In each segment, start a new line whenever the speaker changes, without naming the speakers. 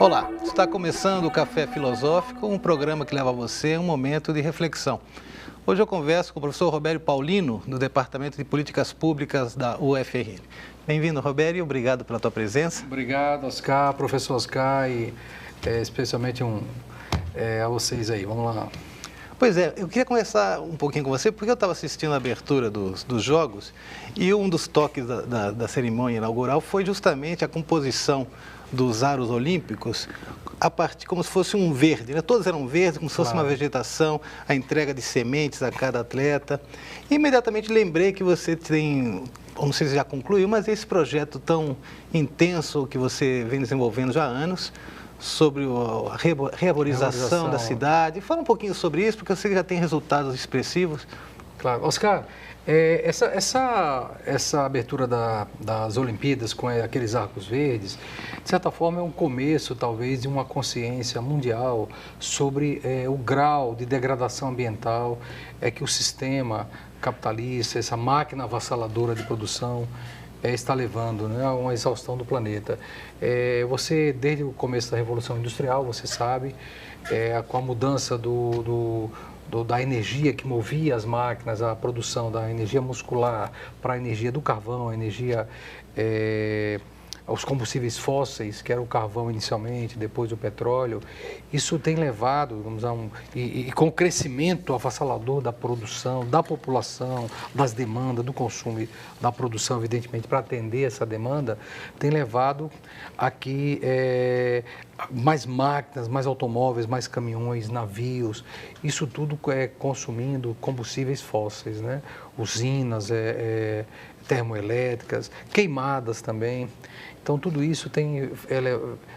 Olá, está começando o Café Filosófico, um programa que leva a você um momento de reflexão. Hoje eu converso com o professor Robério Paulino, do Departamento de Políticas Públicas da UFRN. Bem-vindo, Robério, e obrigado pela tua presença.
Obrigado, Oscar, professor Oscar, e especialmente a vocês aí. Vamos lá.
Pois é, eu queria conversar um pouquinho com você, porque eu estava assistindo a abertura dos Jogos e um dos toques da cerimônia inaugural foi justamente a composição dos aros olímpicos, a partir como se fosse um verde, né? Todos eram verdes, como se fosse uma vegetação, a entrega de sementes a cada atleta. E imediatamente lembrei que você tem, não sei se já concluiu, mas esse projeto tão intenso que você vem desenvolvendo já há anos, sobre a rearborização da cidade. Fala um pouquinho sobre isso, porque eu sei que já tem resultados expressivos.
Claro. Oscar, essa abertura das Olimpíadas com aqueles arcos verdes, de certa forma é um começo, talvez, de uma consciência mundial sobre o grau de degradação ambiental que o sistema capitalista, essa máquina avassaladora de produção, está levando, né, a uma exaustão do planeta. Você, desde o começo da Revolução Industrial, você sabe, com a mudança da energia que movia as máquinas, a produção da energia muscular para a energia do carvão, a energia, os combustíveis fósseis, que era o carvão inicialmente, depois o petróleo, isso tem levado, vamos a e com o crescimento avassalador da produção, da população, das demandas, do consumo, da produção, evidentemente, para atender essa demanda, tem levado a que mais máquinas, mais automóveis, mais caminhões, navios, isso tudo consumindo combustíveis fósseis, né? Usinas termoelétricas, queimadas também. Então, tudo isso tem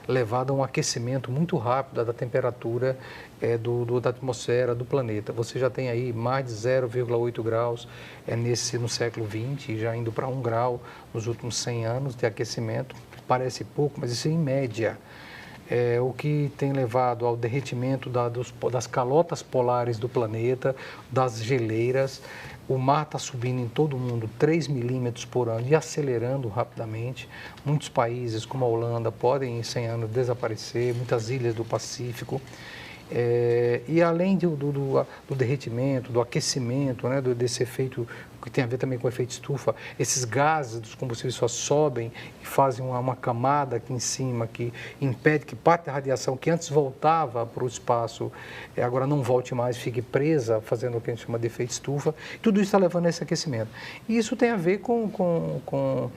levado a um aquecimento muito rápido da temperatura da atmosfera do planeta. Você já tem aí mais de 0,8 graus no século XX, já indo para 1 grau nos últimos 100 anos de aquecimento. Parece pouco, mas isso é em média. O que tem levado ao derretimento das calotas polares do planeta, das geleiras. O mar está subindo em todo o mundo 3 milímetros por ano e acelerando rapidamente. Muitos países, como a Holanda, podem em 100 anos desaparecer, muitas ilhas do Pacífico. E além do derretimento, do aquecimento, né, desse efeito que tem a ver também com o efeito estufa, esses gases dos combustíveis só sobem e fazem uma camada aqui em cima que impede que parte da radiação que antes voltava para o espaço, agora não volte mais, fique presa, fazendo o que a gente chama de efeito estufa. Tudo isso está levando a esse aquecimento. E isso tem a ver com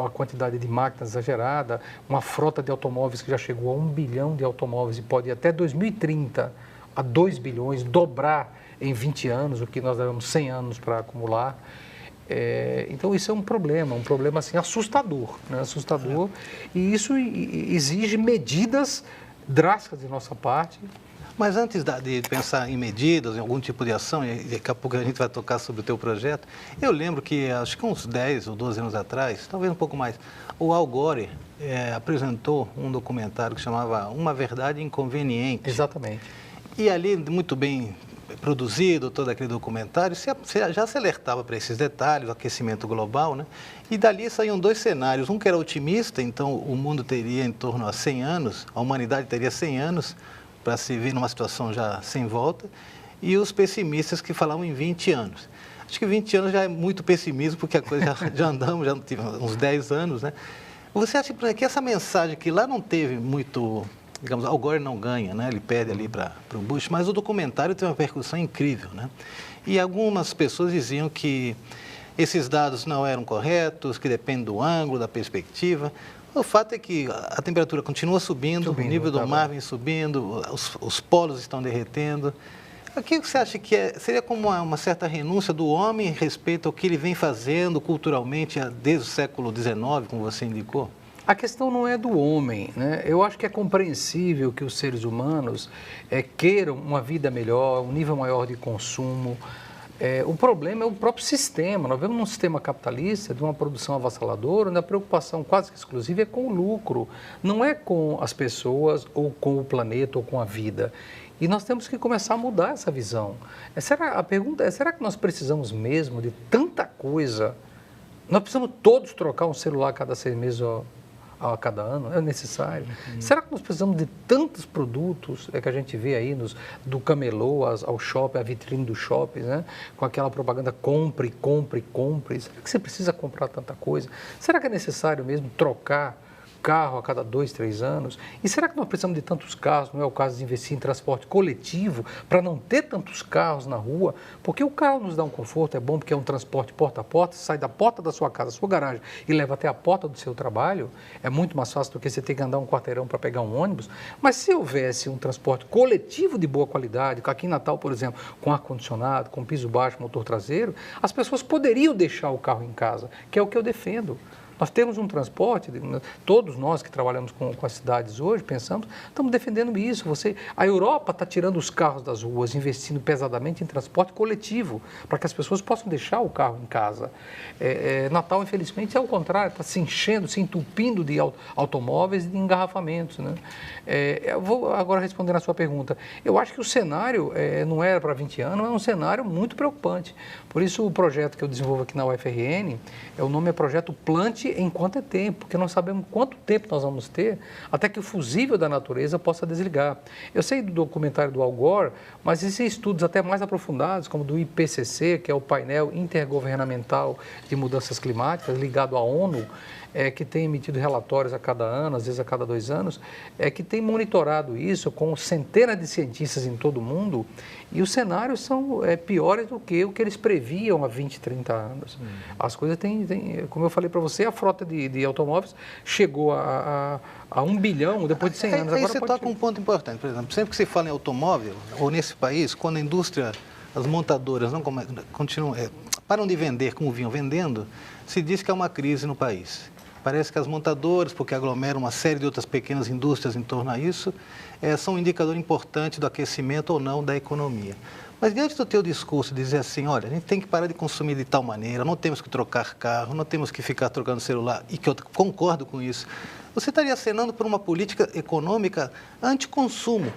a quantidade de máquinas exagerada, uma frota de automóveis que já chegou a 1 bilhão de automóveis e pode ir até 2030 a 2 bilhões, dobrar em 20 anos, o que nós levamos 100 anos para acumular. Então, isso é um problema assim, assustador, né? Assustador, e isso exige medidas drásticas de nossa parte.
Mas antes de pensar em medidas, em algum tipo de ação, e daqui a pouco a gente vai tocar sobre o teu projeto, eu lembro que, acho que uns 10 ou 12 anos atrás, talvez um pouco mais, o Al Gore apresentou um documentário que chamava Uma Verdade Inconveniente.
Exatamente.
E ali, muito bem produzido, todo aquele documentário, já se alertava para esses detalhes, o aquecimento global, né? E dali saíam 2 cenários, um que era otimista, então o mundo teria em torno a 100 anos, a humanidade teria 100 aanos, para se ver numa situação já sem volta, e os pessimistas que falavam em 20 anos. Acho que 20 anos já é muito pessimismo, porque a coisa já andamos, já tivemos uns 10 anos, né? Você acha que essa mensagem que lá não teve muito, digamos, Al Gore não ganha, né? Ele perde ali para o Bush, mas o documentário tem uma repercussão incrível, né? E algumas pessoas diziam que esses dados não eram corretos, que depende do ângulo, da perspectiva. O fato é que a temperatura continua subindo, o nível do mar vem subindo, os polos estão derretendo. O que você acha que seria como uma certa renúncia do homem em respeito ao que ele vem fazendo culturalmente desde o século XIX, como você indicou?
A questão não é do homem, né? Eu acho que é compreensível que os seres humanos queiram uma vida melhor, um nível maior de consumo. O problema é o próprio sistema. Nós vemos num sistema capitalista de uma produção avassaladora, onde a preocupação quase que exclusiva é com o lucro, não é com as pessoas ou com o planeta ou com a vida. E nós temos que começar a mudar essa visão. A pergunta é, será que nós precisamos mesmo de tanta coisa? Nós precisamos todos trocar um celular a cada 6 meses a cada ano? É necessário? Será que nós precisamos de tantos produtos que a gente vê aí, do camelô ao shopping, a vitrine do shopping, né? Com aquela propaganda compre, compre, compre. Será que você precisa comprar tanta coisa? Será que é necessário mesmo trocar carro a cada 2, 3 anos? E será que nós precisamos de tantos carros? Não é o caso de investir em transporte coletivo para não ter tantos carros na rua? Porque o carro nos dá um conforto, é bom porque é um transporte porta a porta, sai da porta da sua casa, da sua garagem e leva até a porta do seu trabalho. É muito mais fácil do que você ter que andar um quarteirão para pegar um ônibus. Mas se houvesse um transporte coletivo de boa qualidade, aqui em Natal, por exemplo, com ar-condicionado, com piso baixo, motor traseiro, as pessoas poderiam deixar o carro em casa, que é o que eu defendo. Nós temos um transporte, todos nós que trabalhamos com as cidades hoje, pensamos, estamos defendendo isso. A Europa está tirando os carros das ruas, investindo pesadamente em transporte coletivo, para que as pessoas possam deixar o carro em casa. Natal, infelizmente, é o contrário, está se enchendo, se entupindo de automóveis e de engarrafamentos, né? Eu vou agora responder a sua pergunta. Eu acho que o cenário não era para 20 anos, é um cenário muito preocupante. Por isso, o projeto que eu desenvolvo aqui na UFRN, o nome é Projeto Plante enquanto é tempo, porque nós sabemos quanto tempo nós vamos ter até que o fusível da natureza possa desligar. Eu sei do documentário do Al Gore, mas existem estudos até mais aprofundados, como do IPCC, que é o painel intergovernamental de mudanças climáticas, ligado à ONU, que tem emitido relatórios a cada ano, às vezes a cada 2 anos, que tem monitorado isso com centenas de cientistas em todo o mundo, e os cenários são piores do que o que eles previam há 20, 30 anos. As coisas têm, como eu falei para você, a frota de automóveis chegou a 1 bilhão depois de 100 anos.
Aí você toca um ponto importante, por exemplo, sempre que se fala em automóvel, ou nesse país, quando a indústria, as montadoras não continuam, param de vender como vinham vendendo, se diz que há uma crise no país. Parece que as montadoras, porque aglomeram uma série de outras pequenas indústrias em torno a isso, são um indicador importante do aquecimento ou não da economia. Mas diante do teu discurso, dizer assim, olha, a gente tem que parar de consumir de tal maneira, não temos que trocar carro, não temos que ficar trocando celular, e que eu concordo com isso, você estaria acenando por uma política econômica anticonsumo,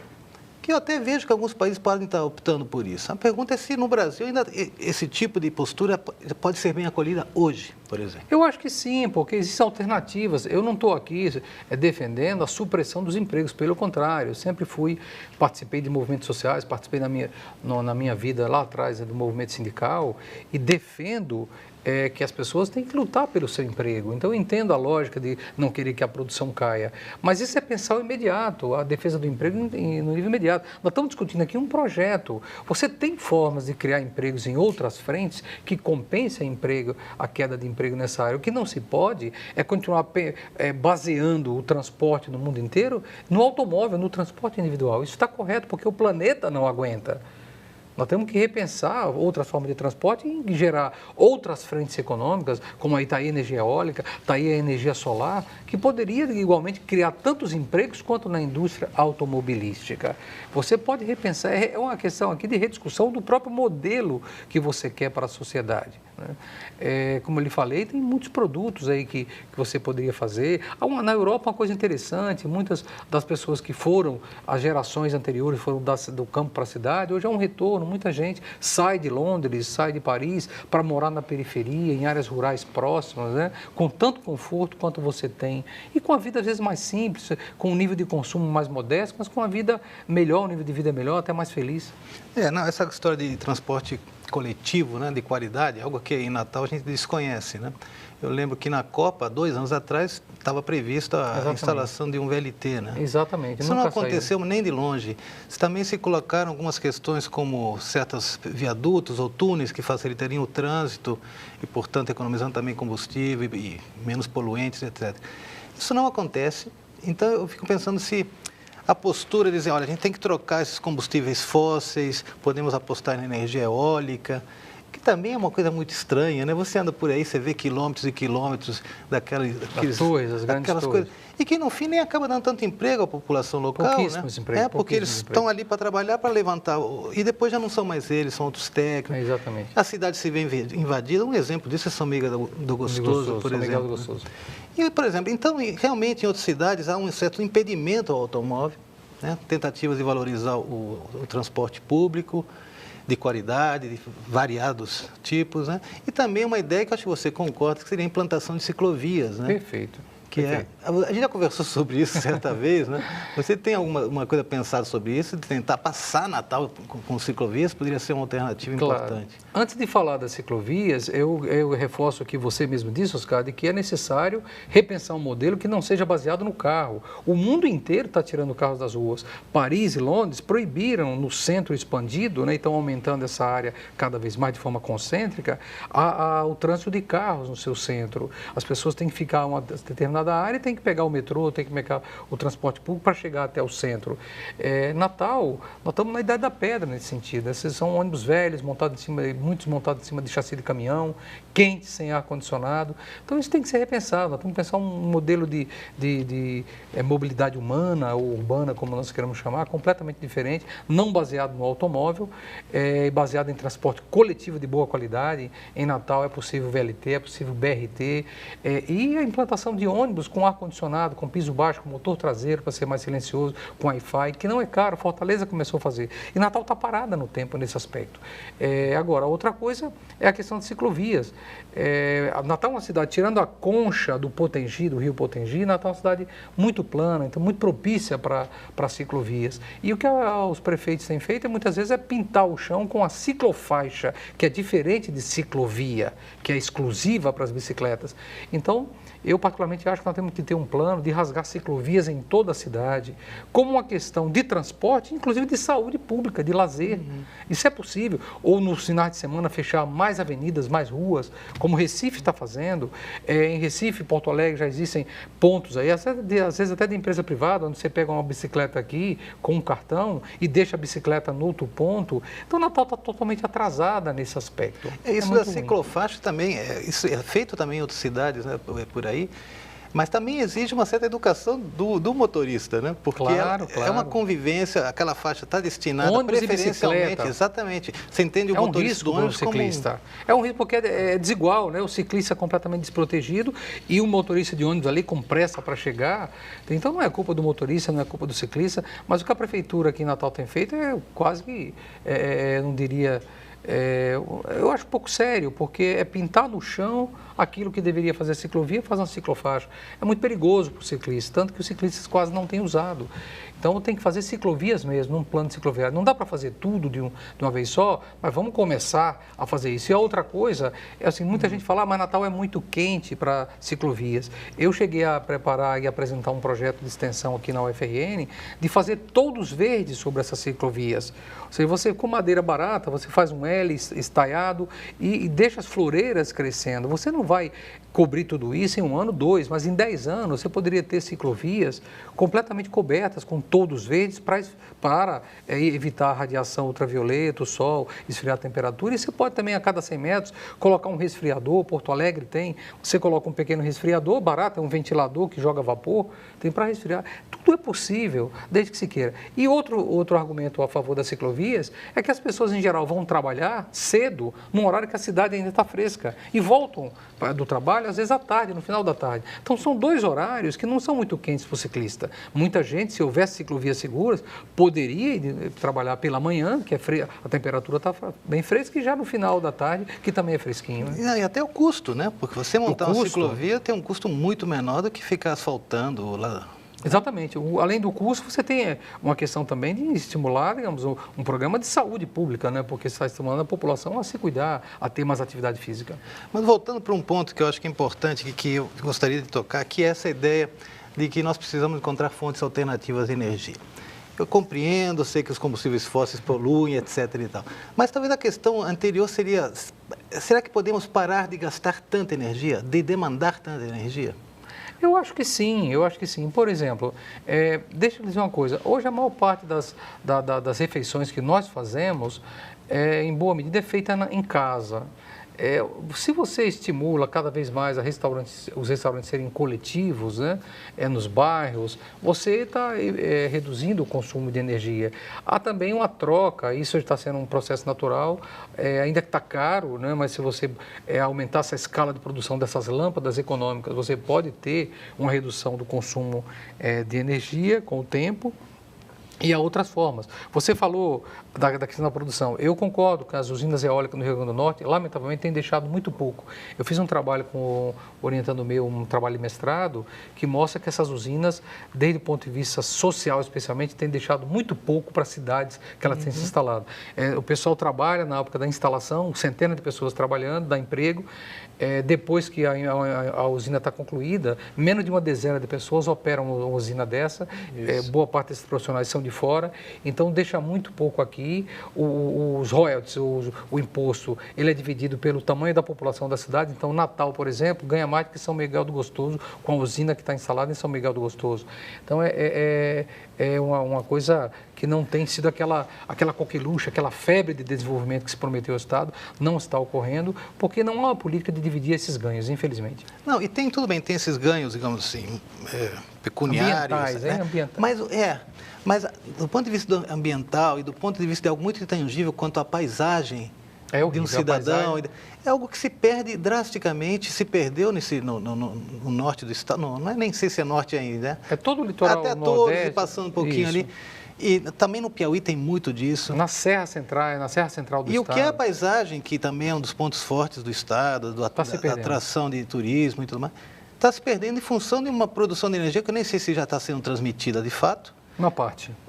que eu até vejo que alguns países podem estar optando por isso. A pergunta é se no Brasil ainda esse tipo de postura pode ser bem acolhida hoje, por exemplo.
Eu acho que sim, porque existem alternativas. Eu não estou aqui defendendo a supressão dos empregos, pelo contrário, eu sempre participei de movimentos sociais, participei na minha vida lá atrás do movimento sindical e defendo que as pessoas têm que lutar pelo seu emprego. Então, eu entendo a lógica de não querer que a produção caia. Mas isso é pensar o imediato, a defesa do emprego no nível imediato. Nós estamos discutindo aqui um projeto. Você tem formas de criar empregos em outras frentes que compensem a queda de emprego nessa área. O que não se pode é continuar baseando o transporte no mundo inteiro no automóvel, no transporte individual. Isso está correto, porque o planeta não aguenta. Nós temos que repensar outras formas de transporte e gerar outras frentes econômicas, como aí está a energia eólica, está aí a energia solar, que poderia igualmente criar tantos empregos quanto na indústria automobilística. Você pode repensar, é uma questão aqui de rediscussão do próprio modelo que você quer para a sociedade, né? Como eu lhe falei, tem muitos produtos aí que você poderia fazer. Na Europa, uma coisa interessante, muitas das pessoas que foram, as gerações anteriores foram do campo para a cidade, hoje é um retorno. Muita gente sai de Londres, sai de Paris para morar na periferia, em áreas rurais próximas, né? Com tanto conforto quanto você tem. E com a vida, às vezes, mais simples, com um nível de consumo mais modesto, mas com a vida melhor, um nível de vida melhor, até mais feliz.
Essa história de transporte coletivo, né, de qualidade, algo que em Natal a gente desconhece, né? Eu lembro que na Copa, 2 anos atrás, estava prevista a instalação de um VLT, né?
Exatamente.
Isso não aconteceu nem de longe. Também se colocaram algumas questões como certos viadutos ou túneis que facilitariam o trânsito e, portanto, economizando também combustível e menos poluentes, etc. Isso não acontece. Então, eu fico pensando se a postura de dizer, olha, a gente tem que trocar esses combustíveis fósseis, podemos apostar na energia eólica, que também é uma coisa muito estranha, né? Você anda por aí, você vê quilômetros e quilômetros daquelas
grandes
coisas, e que no fim nem acaba dando tanto emprego à população local,
pouquíssimos
né?
Empregos,
Porque eles estão ali para trabalhar, para levantar, e depois já não são mais eles, são outros técnicos.
Exatamente.
A cidade se vê invadida, um exemplo disso é São Miguel do Gostoso, por exemplo.
Miguel do Gostoso.
E, por exemplo, então, realmente em outras cidades há um certo impedimento ao automóvel, né? Tentativas de valorizar o transporte público, de qualidade, de variados tipos, né? E também uma ideia que eu acho que você concorda, que seria a implantação de ciclovias, né?
Perfeito.
Que a gente já conversou sobre isso certa vez, né? Você tem alguma coisa pensada sobre isso, de tentar passar Natal com ciclovias? Poderia ser uma alternativa importante.
Antes de falar das ciclovias, eu reforço o que você mesmo disse, Oscar, de que é necessário repensar um modelo que não seja baseado no carro. O mundo inteiro está tirando carros das ruas. Paris e Londres proibiram no centro expandido, né, e estão aumentando essa área cada vez mais de forma concêntrica, o trânsito de carros no seu centro. As pessoas têm que ficar uma determinada área e tem que pegar o metrô, tem que pegar o transporte público para chegar até o centro. Natal, nós estamos na idade da pedra nesse sentido. Esses são ônibus velhos, muitos montados em cima de chassi de caminhão, quentes, sem ar-condicionado. Então isso tem que ser repensado. Nós temos que pensar um modelo de mobilidade humana ou urbana, como nós queremos chamar, completamente diferente, não baseado no automóvel, baseado em transporte coletivo de boa qualidade. Em Natal é possível VLT, é possível BRT, e a implantação de ônibus com ar-condicionado, com piso baixo, com motor traseiro para ser mais silencioso, com Wi-Fi, que não é caro, Fortaleza começou a fazer. E Natal está parada no tempo nesse aspecto. Agora, outra coisa é a questão de ciclovias. Natal é uma cidade, tirando a concha do Potengi, do rio Potengi, Natal é uma cidade muito plana, então muito propícia para ciclovias. E o que os prefeitos têm feito muitas vezes é pintar o chão com a ciclofaixa, que é diferente de ciclovia, que é exclusiva para as bicicletas. Então, eu particularmente acho que nós temos que ter um plano de rasgar ciclovias em toda a cidade, como uma questão de transporte, inclusive de saúde pública, de lazer. Isso é possível. Ou nos finais de semana fechar mais avenidas, mais ruas, como Recife está fazendo. Em Recife, Porto Alegre, já existem pontos aí, às vezes até de empresa privada, onde você pega uma bicicleta aqui com um cartão e deixa a bicicleta no outro ponto. Então, Natal está totalmente atrasada nesse aspecto.
Isso da ciclofaixa também, isso é feito também em outras cidades, né, por aí, mas também exige uma certa educação do motorista, né? Porque
claro.
É uma convivência, aquela faixa está destinada
ônibus
preferencialmente, exatamente. Você entende o motorista do ônibus como
ciclista. É um risco porque é desigual, né? O ciclista é completamente desprotegido e o motorista de ônibus ali com pressa para chegar. Então não é culpa do motorista, não é culpa do ciclista, mas o que a prefeitura aqui em Natal tem feito é quase que, não diria... eu acho pouco sério, porque é pintar no chão aquilo que deveria fazer a ciclovia, faz uma ciclofaixa. É muito perigoso para o ciclista, tanto que os ciclistas quase não têm usado. Então tem que fazer ciclovias mesmo, num plano de cicloviário. Não dá para fazer tudo de uma vez só, mas vamos começar a fazer isso. E a outra coisa, é assim, muita gente fala, mas Natal é muito quente para ciclovias. Eu cheguei a preparar e apresentar um projeto de extensão aqui na UFRN, de fazer todos verdes sobre essas ciclovias. Ou seja, você com madeira barata, você faz um L estaiado e deixa as floreiras crescendo. Você não vai cobrir tudo isso em 1 ano, 2, mas em 10 anos você poderia ter ciclovias completamente cobertas, com todos verdes, para evitar a radiação ultravioleta, o sol, esfriar a temperatura. E você pode também, a cada 100 metros, colocar um resfriador. Porto Alegre tem, você coloca um pequeno resfriador, barato, é um ventilador que joga vapor, tem para resfriar. Tudo é possível, desde que se queira. E outro argumento a favor das ciclovias é que as pessoas, em geral, vão trabalhar cedo, num horário que a cidade ainda está fresca, e voltam do trabalho, às vezes à tarde, no final da tarde. Então, são 2 horários que não são muito quentes para o ciclista. Muita gente, se houvesse ciclovias seguras, poderia trabalhar pela manhã, que é a temperatura está bem fresca, e já no final da tarde, que também é fresquinho. Né?
E até o custo, né? Porque você montar uma ciclovia tem um custo muito menor do que ficar asfaltando lá.
Exatamente. Além do custo, você tem uma questão também de estimular, digamos, um programa de saúde pública, né? Porque você está estimulando a população a se cuidar, a ter mais atividade física.
Mas voltando para um ponto que eu acho que é importante, que eu gostaria de tocar, que é essa ideia de que nós precisamos encontrar fontes alternativas de energia. Eu compreendo, sei que os combustíveis fósseis poluem, etc. e tal. Mas talvez a questão anterior seria, será que podemos parar de gastar tanta energia, de demandar tanta energia?
Eu acho que sim, eu acho que sim. Por exemplo, deixa eu dizer uma coisa, hoje a maior parte das refeições que nós fazemos, em boa medida, é feita em casa. Se você estimula cada vez mais os restaurantes serem coletivos, né, nos bairros, você está reduzindo o consumo de energia. Há também uma troca, isso está sendo um processo natural, ainda que está caro, né, mas se você aumentar essa escala de produção dessas lâmpadas econômicas, você pode ter uma redução do consumo de energia com o tempo. E há outras formas. Você falou da questão da produção. Eu concordo que as usinas eólicas no Rio Grande do Norte, lamentavelmente, têm deixado muito pouco. Eu fiz um trabalho orientando meu, um trabalho de mestrado, que mostra que essas usinas, desde o ponto de vista social especialmente, têm deixado muito pouco para as cidades que elas têm se instalado. O pessoal trabalha na época da instalação, centenas de pessoas trabalhando, dá emprego. Depois que a usina está concluída, menos de uma dezena de pessoas operam uma usina dessa. Boa parte desses profissionais são de fora, então deixa muito pouco aqui. Os royalties, o imposto, ele é dividido pelo tamanho da população da cidade. Então, Natal, por exemplo, ganha mais do que São Miguel do Gostoso, com a usina que está instalada em São Miguel do Gostoso. Então, é uma coisa que não tem sido aquela coqueluche, aquela febre de desenvolvimento que se prometeu ao Estado, não está ocorrendo, porque não há uma política de dividir esses ganhos, infelizmente.
Não, e tudo bem, tem esses ganhos, digamos assim, pecuniários.
Ambientais,
né?
Ambientais.
Mas do ponto de vista ambiental e do ponto de vista de algo muito intangível quanto à paisagem de um cidadão, é algo que se perde drasticamente, se perdeu no norte do estado, não é nem sei se é norte ainda, né?
É todo o litoral
até
nordeste,
todos, passando um pouquinho
isso.
ali. E também no Piauí tem muito disso.
Na Serra Central do Estado.
E o que é a paisagem, que também é um dos pontos fortes do Estado, da atração de turismo e tudo mais, está se perdendo em função de uma produção de energia que eu nem sei se já está sendo transmitida de fato.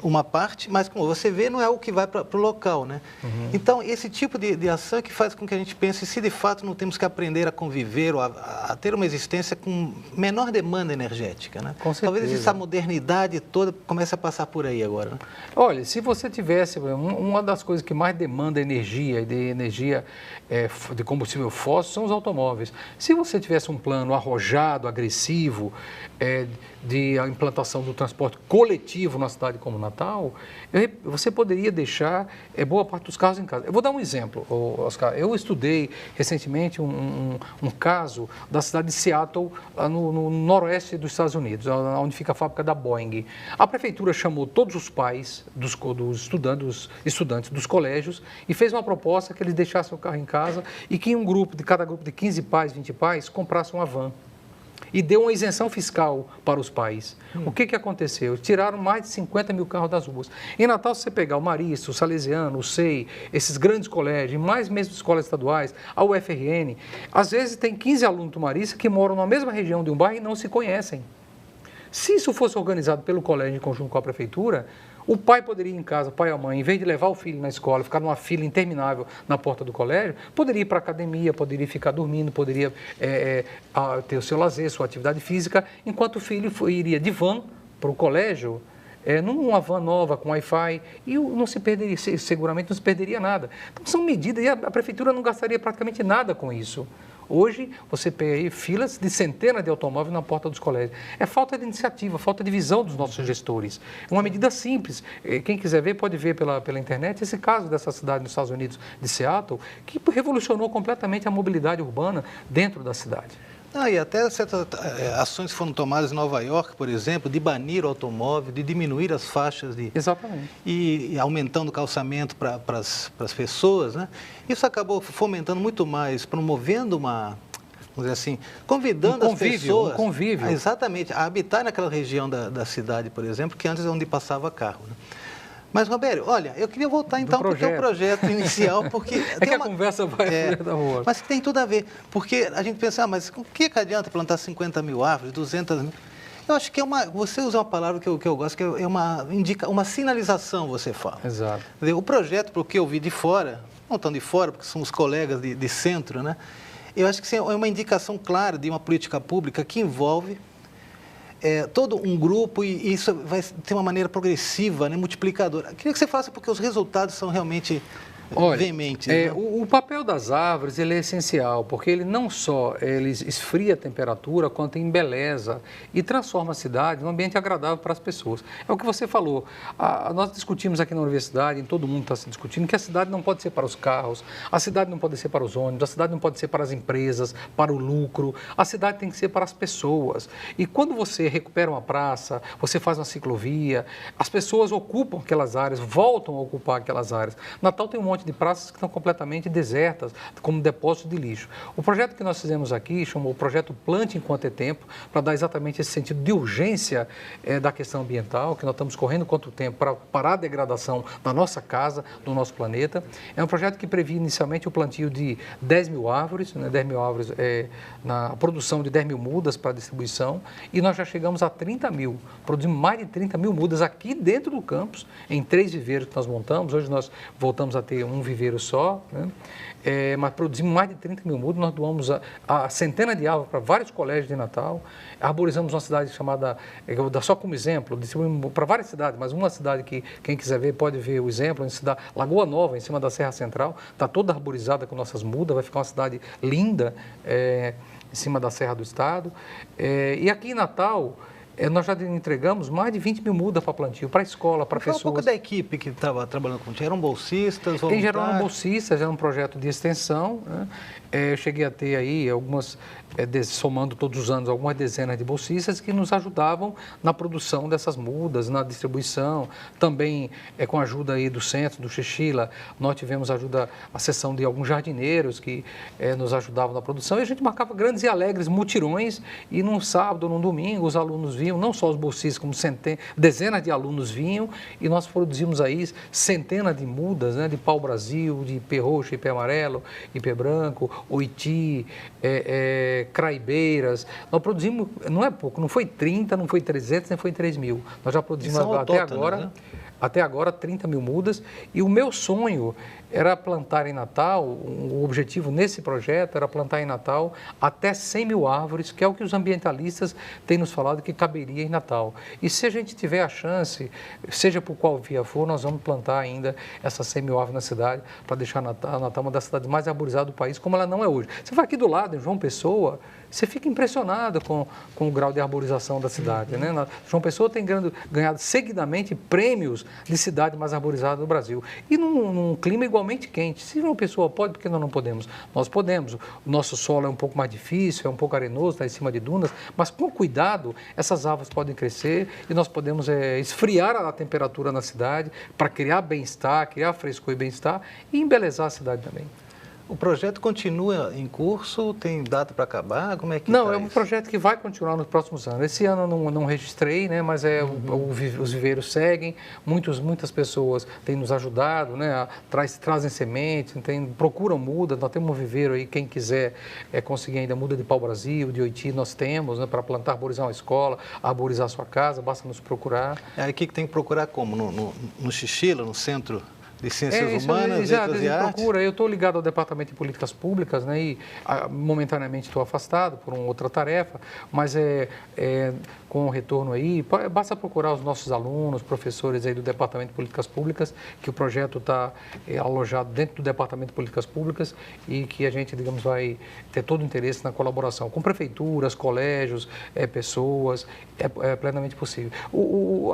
Uma parte, mas como você vê, não é o que vai para o local, né? Então, esse tipo de ação é que faz com que a gente pense se de fato não temos que aprender a conviver ou a ter uma existência com menor demanda energética, né?
Com certeza.
Talvez essa modernidade toda comece a passar por aí agora, né?
Olha, se você tivesse, uma das coisas que mais demanda energia, de combustível fóssil, são os automóveis. Se você tivesse um plano arrojado, agressivo, de a implantação do transporte coletivo numa cidade como Natal, você poderia deixar boa parte dos carros em casa. Eu vou dar um exemplo, Oscar. Eu estudei recentemente um caso da cidade de Seattle, no noroeste dos Estados Unidos, onde fica a fábrica da Boeing. A prefeitura chamou todos os pais dos estudantes dos colégios e fez uma proposta que eles deixassem o carro em casa e que cada grupo de 15 pais, 20 pais, comprasse uma van. E deu uma isenção fiscal para os pais. O que aconteceu? Tiraram mais de 50 mil carros das ruas. Em Natal, se você pegar o Marista, o Salesiano, o SEI, esses grandes colégios, mais mesmo escolas estaduais, a UFRN, às vezes tem 15 alunos do Marista que moram na mesma região de um bairro e não se conhecem. Se isso fosse organizado pelo colégio em conjunto com a prefeitura, o pai poderia ir em casa, o pai ou a mãe, em vez de levar o filho na escola, ficar numa fila interminável na porta do colégio, poderia ir para a academia, poderia ficar dormindo, poderia ter o seu lazer, sua atividade física, enquanto o filho iria de van para o colégio, numa van nova, com Wi-Fi, e não se perderia, seguramente não se perderia nada. Então, são medidas, e a prefeitura não gastaria praticamente nada com isso. Hoje, você pega aí filas de centenas de automóveis na porta dos colégios. É falta de iniciativa, falta de visão dos nossos gestores. É uma medida simples. Quem quiser ver, pode ver pela internet esse caso dessa cidade nos Estados Unidos, de Seattle, que revolucionou completamente a mobilidade urbana dentro da cidade.
E até certas ações foram tomadas em Nova York, por exemplo, de banir o automóvel, de diminuir as faixas
Exatamente.
E aumentando o calçamento para as pessoas, né? Isso acabou fomentando muito mais, promovendo vamos dizer assim, convidando as pessoas exatamente, a habitar naquela região da cidade, por exemplo, que antes é onde passava carro, né? Mas, Robério, olha, eu queria voltar então para o teu projeto inicial, porque...
a conversa vai da rua.
Mas tem tudo a ver, porque a gente pensa, mas o que adianta plantar 50 mil árvores, 200 mil? Eu acho que você usa uma palavra que eu gosto, que é uma sinalização, você fala.
Exato.
O projeto, porque eu vi de fora, não tão de fora, porque são os colegas de centro, né? Eu acho que é uma indicação clara de uma política pública que envolve todo um grupo e isso vai ter uma maneira progressiva, né, multiplicadora. Queria que você falasse porque os resultados são realmente veementes. Né?
O papel das árvores ele é essencial, porque ele não só esfria a temperatura, quanto embeleza e transforma a cidade num ambiente agradável para as pessoas. É o que você falou. Nós discutimos aqui na universidade, todo mundo está se discutindo, que a cidade não pode ser para os carros, a cidade não pode ser para os ônibus, a cidade não pode ser para as empresas, para o lucro, a cidade tem que ser para as pessoas. E quando você recupera uma praça, você faz uma ciclovia, as pessoas ocupam aquelas áreas, voltam a ocupar aquelas áreas. Natal tem um monte monte de praças que estão completamente desertas, como depósito de lixo. O projeto que nós fizemos aqui chamou o projeto Plante Enquanto é Tempo, para dar exatamente esse sentido de urgência da questão ambiental, que nós estamos correndo quanto tempo para parar a degradação da nossa casa, do nosso planeta. É um projeto que previa inicialmente o plantio de 10 mil árvores, né, 10 mil árvores na produção de 10 mil mudas para distribuição, e nós já chegamos a 30 mil, produzimos mais de 30 mil mudas aqui dentro do campus, em 3 viveiros que nós montamos. Hoje nós voltamos a ter um viveiro só, né? Mas produzimos mais de 30 mil mudas, nós doamos a centena de árvores para vários colégios de Natal, arborizamos uma cidade chamada, eu vou dar só como exemplo, distribuímos para várias cidades, mas uma cidade que quem quiser ver pode ver o exemplo, Lagoa Nova, em cima da Serra Central, está toda arborizada com nossas mudas, vai ficar uma cidade linda em cima da Serra do Estado. E aqui em Natal, nós já entregamos mais de 20 mil mudas para plantio, para a escola, para pessoas.
Fala um pouco da equipe que estava trabalhando contigo. Eram bolsistas?
Em geral, eram bolsistas, era um projeto de extensão, né? Eu cheguei a ter aí algumas, somando todos os anos, algumas dezenas de bolsistas que nos ajudavam na produção dessas mudas, na distribuição. Também, com a ajuda aí do centro, do Xixila, nós tivemos a sessão de alguns jardineiros que nos ajudavam na produção. E a gente marcava grandes e alegres mutirões, e num sábado, num domingo, os alunos vinham, não só os bolsistas, como dezenas de alunos vinham, e nós produzimos aí centenas de mudas, né, de pau-brasil, de ipê roxo, ipê amarelo, ipê branco, oiti, craibeiras. Nós produzimos, não é pouco, não foi 30, não foi 300, nem foi 3 mil. Nós já produzimos até agora 30 mil mudas, e o meu sonho era plantar em Natal, o objetivo nesse projeto era plantar em Natal até 100 mil árvores, que é o que os ambientalistas têm nos falado que caberia em Natal. E se a gente tiver a chance, seja por qual via for, nós vamos plantar ainda essas 100 mil árvores na cidade, para deixar Natal uma das cidades mais arborizadas do país, como ela não é hoje. Você vai aqui do lado, em João Pessoa, você fica impressionado com o grau de arborização da cidade, né? João Pessoa tem ganhado seguidamente prêmios de cidade mais arborizada do Brasil. E num clima igualmente quente. Se João Pessoa pode, por que nós não podemos? Nós podemos. O nosso solo é um pouco mais difícil, é um pouco arenoso, está em cima de dunas, mas com cuidado, essas árvores podem crescer e nós podemos esfriar a temperatura na cidade para criar bem-estar, criar frescor e bem-estar e embelezar a cidade também.
O projeto continua em curso? Tem data para acabar? Como é que
Não, é um projeto que vai continuar nos próximos anos. Esse ano eu não registrei, né, mas os viveiros seguem. Muitas pessoas têm nos ajudado, né, trazem sementes, procuram muda. Nós temos um viveiro aí, quem quiser conseguir ainda muda de pau-brasil, de oiti, nós temos, né, para plantar, arborizar uma escola, arborizar a sua casa, basta nos procurar.
Aí que tem que procurar como? No Xixila, no Centro de Ciências Humanas, Letras e Artes?
Procura. Eu estou ligado ao Departamento de Políticas Públicas, né, e momentaneamente estou afastado por uma outra tarefa, mas com o retorno aí, basta procurar os nossos alunos, professores aí do Departamento de Políticas Públicas, que o projeto está alojado dentro do Departamento de Políticas Públicas e que a gente, digamos, vai ter todo o interesse na colaboração com prefeituras, colégios, pessoas, é plenamente possível.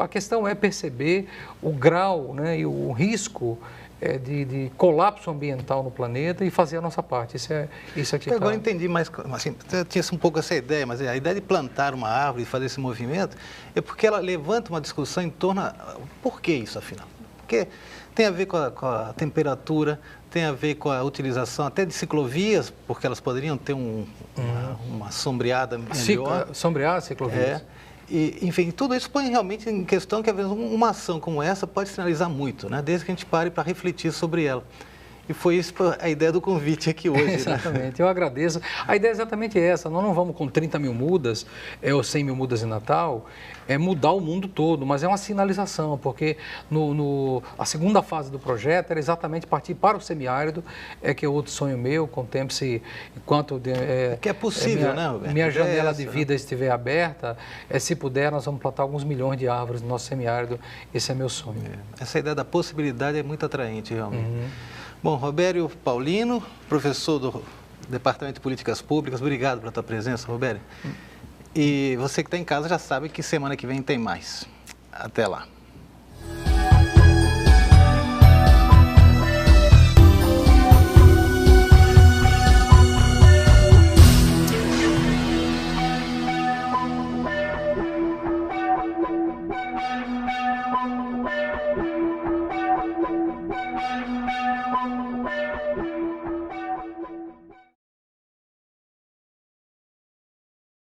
A questão é perceber o grau, né, e o risco de colapso ambiental no planeta e fazer a nossa parte. Isso aqui.
Agora eu entendi, mas assim, eu tinha um pouco essa ideia, mas a ideia de plantar uma árvore e fazer esse movimento é porque ela levanta uma discussão em torno por que isso, afinal? Porque tem a ver com a temperatura, tem a ver com a utilização até de ciclovias, porque elas poderiam ter uma sombreada melhor.
Sombrear ciclovias.
E, enfim, tudo isso põe realmente em questão que, às vezes, uma ação como essa pode sinalizar muito, né? Desde que a gente pare para refletir sobre ela. E foi isso a ideia do convite aqui hoje.
Exatamente, né? Eu agradeço. A ideia é exatamente essa, nós não vamos com 30 mil mudas, ou 100 mil mudas em Natal, mudar o mundo todo, mas é uma sinalização, porque a segunda fase do projeto era exatamente partir para o semiárido, que é outro sonho meu, contemple-se enquanto...
que é possível, né, Roberto?
Minha janela de vida estiver aberta, se puder, nós vamos plantar alguns milhões de árvores no nosso semiárido, esse é meu sonho.
Essa ideia da possibilidade é muito atraente, realmente. Bom, Robério Paulino, professor do Departamento de Políticas Públicas, obrigado pela tua presença, Robério. E você que está em casa já sabe que semana que vem tem mais. Até lá.